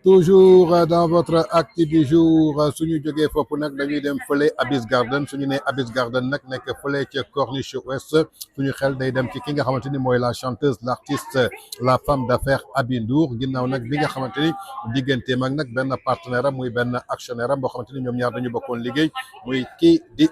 Toujours dans votre acte du jour suñu jógee foofu nag dañuy dem fële Abyss Garden suñu nee Abyss Garden nag nekk fële ca Corniche Ouest suñu xel day dem ci ki nga xamante ni mooy la chanteuse l'artiste la femme d'affaires Aby Ndour ginnaaw nag bi nga xamante ni digganteem ak nag benn partenaire am muy benn actionnaire am boo xamante ni ñoom ñaar dañu bokkoon liggéey muy kii di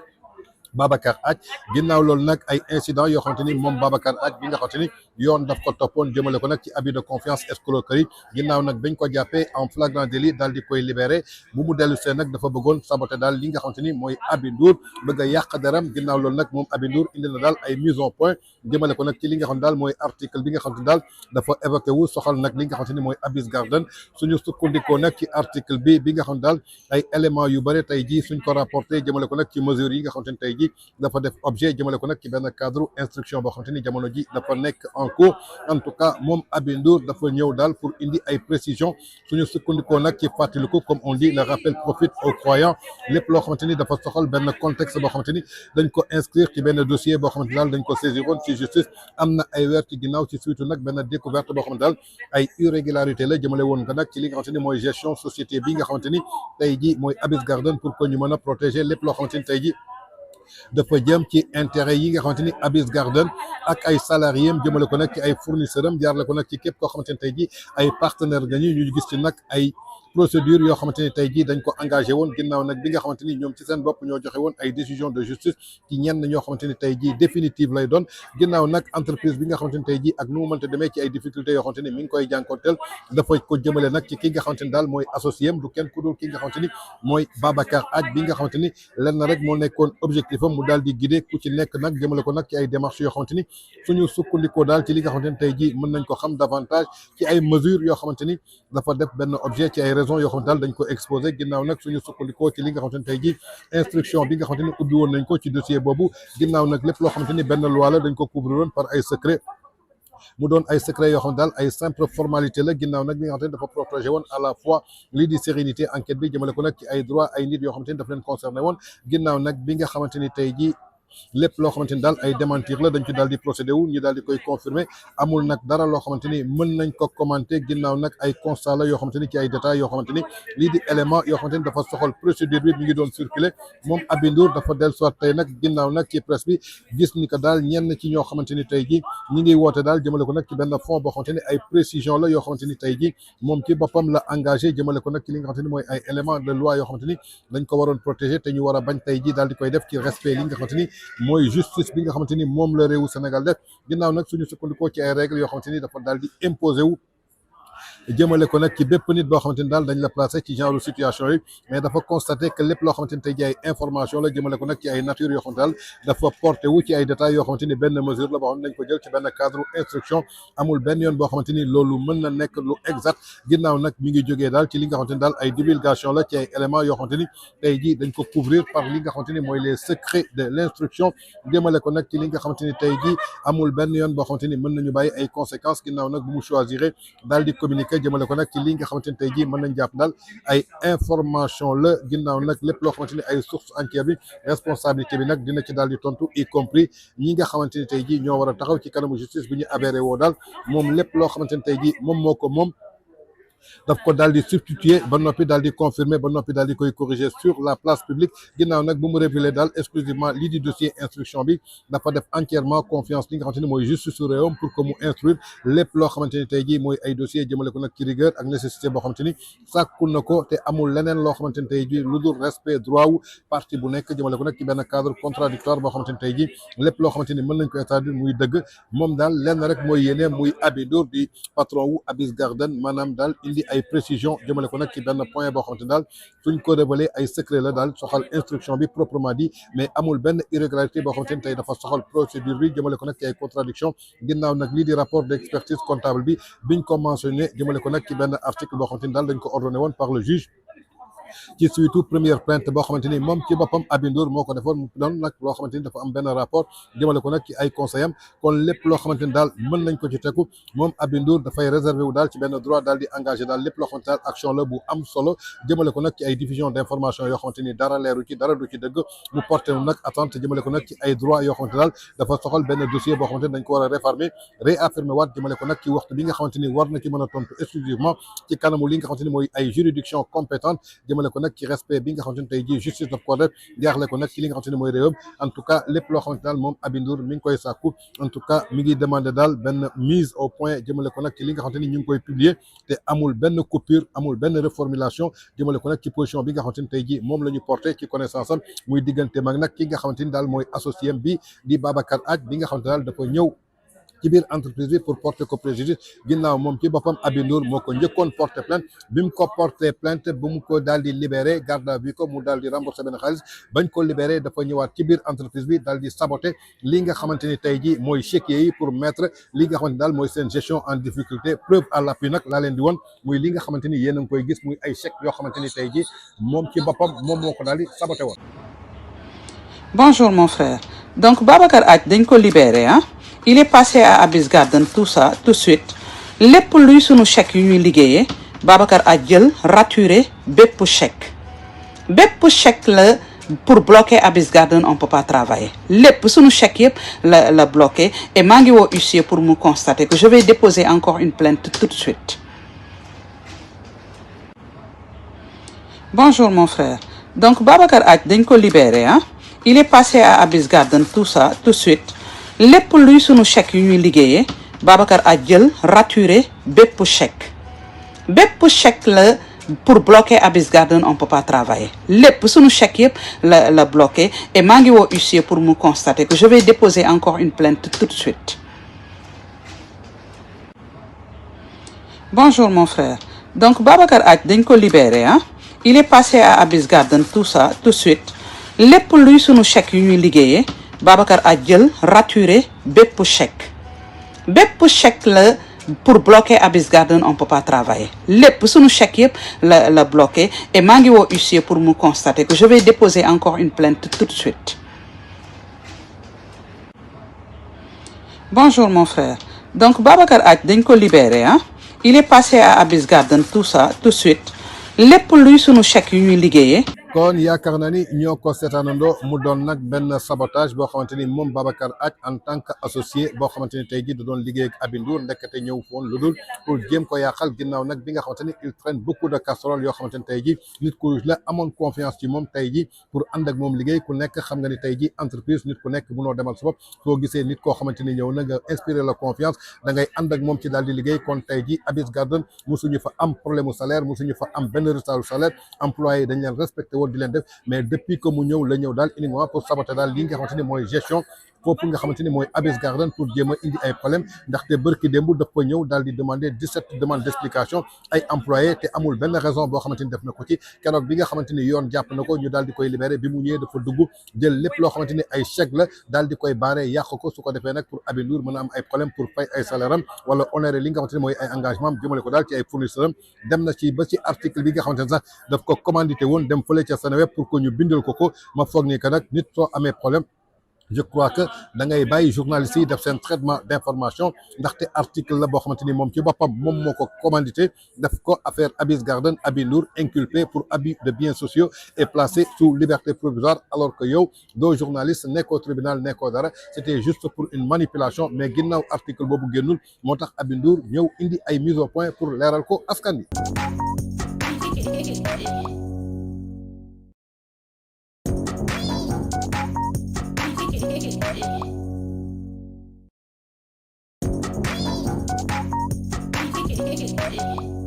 Babacar Ath ginnaaw loolu nag ay incident yoo xamante ni moom Babacar Ath bi nga xamante ni yoon daf ko toppoon jëmale ko nag ci abus de confiance escroquerie ginnaaw nag bañ ko jàppee en flagrant délit daal di koy libéré bu mu dellu see nag dafa bëggoon saboté daal li nga xamante ni mooy Aby Ndour bëgg a yàq deram ginnaaw loolu nag moom Aby Ndour indi na daal ay mise au point jëmale ko nag ci li nga xam ne daal mooy article bi nga xamante ni daal dafa évoqué wu soxal nag li nga xamante ni mooy Abyss Garden suñu sukkandikoo nag ci article bi nga xam ne daal ay éléments yu bëri tey jii suñ ko rapporté jëmale ko nag ci mesures yi nga xamante ni tey jii dafa def objet jëmale ko nag ci benn cadre instruction boo xamante ni jamono ji dafa nekk en cours en tout cas moom Aby Ndour dafa ñëw daal pour indi ay précisions suñu sukkandikoo nag ci fàttaliku comme on dit le rappel profite aux croyants lépp loo xamante ni dafa soxal benn contexte boo xamante ni dañ ko inscrire ci benn dossier boo xamante ni daal dañ ko saisiroon ci justice am na ay weer ci ginnaaw ci suite nag benn découverte boo xamante daal ay irrégularité la jëmale woon nga nag ci li nga xamante ni mooy gestion société bi nga xamante ni tey ji mooy Abyss Garden pour que ñu mën a protéger lépp loo xamante ni tey ji dafa jëm ci intérêt yi nga xamante ni Abyss Garden ak ay salariés am jëmale ko nag ci ay fournisseurs am jaarale ko nag ci képp koo xamante ni tey jii ay partenaires gañu ñu gis ci nag ay procédure yoo xamante ni tey jii dañ ko engagé woon ginnaaw nag bi nga xamante ni ñoom ci seen bopp ñoo joxe woon ay décision de justice ci ñenn ñoo xamante ni tey jii définitive lay doon ginnaaw nag entreprise bi nga xamante ni tey jii ak nu mu mënta demee ci ay difficultés yoo xamante ni mi ngi koy jànkonteel dafa ko jëmale nag ci ki nga xamante ni daal mooy associé am du kenn ku dul ki nga xamante ni mooy Babacar Ath bi nga xamante ni lenn rek moo nekkoon objectif am mu daal di guider ku ci nekk nag jëmale ko nag ci ay démarches yoo xamante ni suñu sukkandikoo daal ci li nga xamante ni tey jii mën nañ ko xam davantage ci ay mesures yoo xamante ni dafa def benn objet ci ay raisons yoo xamante daal dañ ko exposé ginnaaw nag suñu sukkandikoo ci li nga xamante ni tey jii instruction bi nga xamante ni ubbi woon nañ ko ci dossier boobu ginnaaw nag lépp loo xamante ni benn loi la dañ ko couvrir woon par ay secret mu doon ay secret yoo xam ne daal ay simple formalité la ginnaaw nag bi nga xamante ni dafa protégé woon à la fois lii di sérénité enquête bi jëmale ko nag ci ay droit ay nit yoo xamante ni daf leen concerné woon ginnaaw nag bi nga xamante ni tey jii lépp loo xamante ni daal ay démentir la dañ ci daal di procédé wu ñu daal di koy confirmer amul nag dara loo xamante ni mën nañ ko commenter ginnaaw nag ay constat la yoo xamante ni ci ay détails yoo xamante ni lii di élément yoo xamante ni dafa soxal procédure bi mi ngi doon circuler moom Aby Ndour dafa dellu soit tey nag ginnaaw nag ci presse bi gis ni que daal ñenn ci ñoo xamante ni tey ji ñi ngi woote daal jëmale ko nag ci benn fond boo xamante ni ay précision la yoo xamante ni tey ji moom ci boppam la engagé jëmale ko nag ci li nga xamante ni mooy ay élément de loi yoo xamante ni dañ ko waroon protéger te ñu war a bañ tey ji daal di koy def ci respect li nga xamante ni mooy justice bi nga xamante ni moom la réewu Sénégal def ginnaaw nag suñu sukkandikoo ci ay règles yoo xamante ni dafa daal di imposé wu jëmale ko nag ci bépp nit boo xamante ni daal dañ la placé ci genre situation yi mais dafa constaté que lépp loo xamante ni tey ji ay information la jëmale ko nag ci ay nature yoo xamante daal dafa porté wu ci ay détails yoo xamante ni benn mesure la boo xam ne dañ ko jël ci benn cadre instruction amul benn yoon boo xamante ni loolu mën na nekk lu exact ginnaaw nag mi ngi jógee daal ci li nga xamante ni daal ay divulgation la ci ay éléments yoo xamante ni tey ji dañ ko couvrir par li nga xamante ni mooy les secrets de l'instruction jëmale ko nag ci li nga xamante ni tey ji amul benn yoon boo xamante ni mën nañu bàyyi ay conséquences ginnaaw nag bu mu choisir daal di communiquer jëmale ko nag ci li nga xamante ni tey jii mën nañ jàpp daal ay information la ginnaaw nag lépp loo xamante ni ay source entière bi responsabilité bi nag dina ci daal di tontu y compris ñi nga xamante ni tey jii ñoo war a taxaw ci kanamu justice bi ñu avéré woo daal moom lépp loo xamante ni tey jii moom moo ko moom daf ko daal di substituer ba noppi daal di confirmer ba noppi daal di koy corriger sur la place publique ginnaaw nag bu mu révélé daal exclusivement lii di dossier instruction bi dafa def entièrement confiance li nga xamante ni mooy justice su réewam pour que mu instruire lépp loo xamante ni tey jii mooy ay dossier jëmale ko nag ci rigueur ak nécessité boo xamante ni sàkkul na ko te amul leneen loo xamante ni tey jii lu dul respect droit wu partie bu nekk jëmale ko nag ci benn cadre contradictoire boo xamante ni tey jii lépp loo xamante ni mën nañ ko établir muy dëgg moom daal lenn rek mooy yéene muy Aby Ndour di patron wu Abyss Garden maanaam daal indi ay précision jëmale ko nag ci benn point boo xamante daal suñ ko révélé ay secret la daal soxal instruction bi proprement dit mais amul benn irrégularité boo xamante ni tey dafa soxal procédure bi jëmale ko nag ci ay contradiction ginnaaw nag lii di rapport d'expertise comptable bi biñ ko mentionné jëmale ko nag ci benn article boo xamante ni daal dañ ko ordonné woon par le juge ci suite première plainte boo xamante ni moom ci boppam Aby Ndour moo ko defoon mu doon nag loo xamante ni dafa am benn rapport jëmale ko nag ci ay conseil am kon lépp loo xamante ni daal mën nañ ko ci tegu moom Aby Ndour dafay réservé wu daal ci benn droit daal di engagé daal lépp loo xamante daal action la bu am solo jëmale ko nag ci ay diffusion d'information yoo xamante ni dara leeru ci dara du ci dëgg mu porté nag attente jëmale ko nag ci ay droit yoo xamante daal dafa soxal benn dossier boo xamante ni dañ ko war a réformer réaffirmer waat jëmale ko nag ci waxtu bi nga xamante ni war na ci mën a tontu exclusivement ci kanamu li nga xamante ni mooy ay juridiction compétente jëmale ko nag ci respect bi nga xamante ni tey jii justice daf ko def jaarle ko nag ci li nga xamante ni mooy réewam en tout cas lépp loo xamante daal moom Aby Ndour mi ngi koy sàkku en tout cas mi ngi demandé daal benn mise au point jëmale ko nag ci li nga xamante ni ñu ngi koy publier te amul benn coupure amul benn reformulation jëmale ko nag ci position bi nga xamante ni tey jii moom la ñu porté ci connaissance am muy diggante mag nag ki nga xamante ni daal mooy associé bi di Babacar Ath bi nga xamante daal dafa ñëw ci biir entreprise bi pour porter ko préjudice ginnaaw moom ci boppam Aby Ndour moo ko njëkkoon porter plainte bi mu ko porter plainte bu mu ko daal di libéré garde à vue ko mu daal di remboursé benn xaalis bañ ko libéré dafa ñëwaat ci biir entreprise bi daal di saboter li nga xamante ni tey jii mooy chéquier yi pour mettre li nga xamante daal mooy seen gestion en difficulté preuve à l'appui nag laa leen di woon muy li nga xamante ni yéen a ngi koy gis muy ay chèques yoo xamante ni tey jii moom ci boppam moom moo ko daal di saboter woon. Bonjour mon frère. Donc Babacar Ath dañ ko libéré hein. Il est passé à Abyss Garden tout ça tout de suite lépp luy sunu chèque yu ñuy liggéeyee Babacar Ath jël raturé bépp chèque la pour bloquer Abyss Garden on peut pas travailler lépp sunu chèque yëpp la bloqué et maa ngi woo huissier pour mu constater que je vais déposer encore une plainte tout de suite. Bonjour mon frère. Donc Babacar Ath dañ ko libéré hein. Il est passé à Abyss Garden tout ça tout de suite lépp luy sunu chèque yu ñuy liggéeyee Babacar Ath jël raturé bépp chèque la pour bloquer Abyss Garden on peut pas travailler lépp sunu chèque yëpp la bloqué et maa ngi woo huissier pour mu constater que je vais déposer encore une plainte tout de suite. Bonjour mon frère. Donc Babacar Ath dañ ko libéré hein. Il est passé à Abyss Garden tout ça tout de suite lépp luy sunu chèque yu ñuy liggéeyee Babacar Ath jël raturé bépp chèque la pour bloquer Abyss Garden on peut pas travailler lépp sunu chèque yëpp la bloqué et maa ngi woo huissier pour mu constater que je vais déposer encore une plainte tout de suite. Bonjour mon frère. Donc Babacar Ath dañ ko libéré hein. Il est passé à Abyss Garden tout ça tout de suite lépp luy sunu chèque yu ñuy liggéeyee kon yaakaar naa ni ñoo ko seetaanandoo mu doon nag benn sabotage boo xamante ni moom Babacar Ath en tant que associé boo xamante ni tey jii da doon liggéey ak Aby Ndour ndekete ñëw foon lu dul pour jéem ko yàqal ginnaaw nag bi nga xamante ni il traîne beaucoup de casseroles yoo xamante ni tey jii nit ku la amoon confiance ci moom tey jii pour ànd ak moom liggéey ku nekk xam nga ni tey jii entreprise nit ku nekk mënoo demal sa bopp soo gisee nit koo xamante ni ñëw na nga inspiré la confiance da ngay ànd ak moom ci daal di liggéey kon tey jii Abyss Garden musuñu fa am problème mu salaire musuñu fa am benn retard salaire employé yi dañ leen respecté woon di leen def mais depuis que mu ñëw la ñëw daal uniquement pour saboter daal li nga xamante ni mooy gestion foofu nga xamante ni mooy Abyss Garden pour jéem a indi ay problème ndaxte bërki démb dafa ñëw daal di demander 17 demandes d'explication ay employés te amul benn raison boo xamante ni def na ko ci keroog bi nga xamante ni yoon jàpp na ko ñu daal di koy libéré bi mu ñëwee dafa dugg jël lépp loo xamante ni ay chèque la daal di koy baare yàq ko su ko defee nag pour Aby Ndour mën a am ay problème pour fay ay salaire am wala honorer li nga xamante ni mooy ay engagement am jëmale ko daal ci ay fournisseur am dem na ci ba ci article bi nga xamante ni sax daf ko commandité woon dem fële ca Seneweb pour que ñu bindal ko ma foog ni que nag nit soo amee problème je crois que da ngay bàyyi journalistes yi def seen traitement d'information ndaxte article la boo xamante ni moom ci boppam moom moo ko commandité def ko affaire Abyss Garden Aby Ndour inculpé pour abus de biens sociaux et placé sous liberté provisoire alors que yow doo journaliste nekkoo tribunal nekkoo dara c'était juste pour une manipulation mais ginnaaw article boobu génnul moo tax Aby Ndour ñëw indi ay mise au point pour leeral ko askan wi. Hey.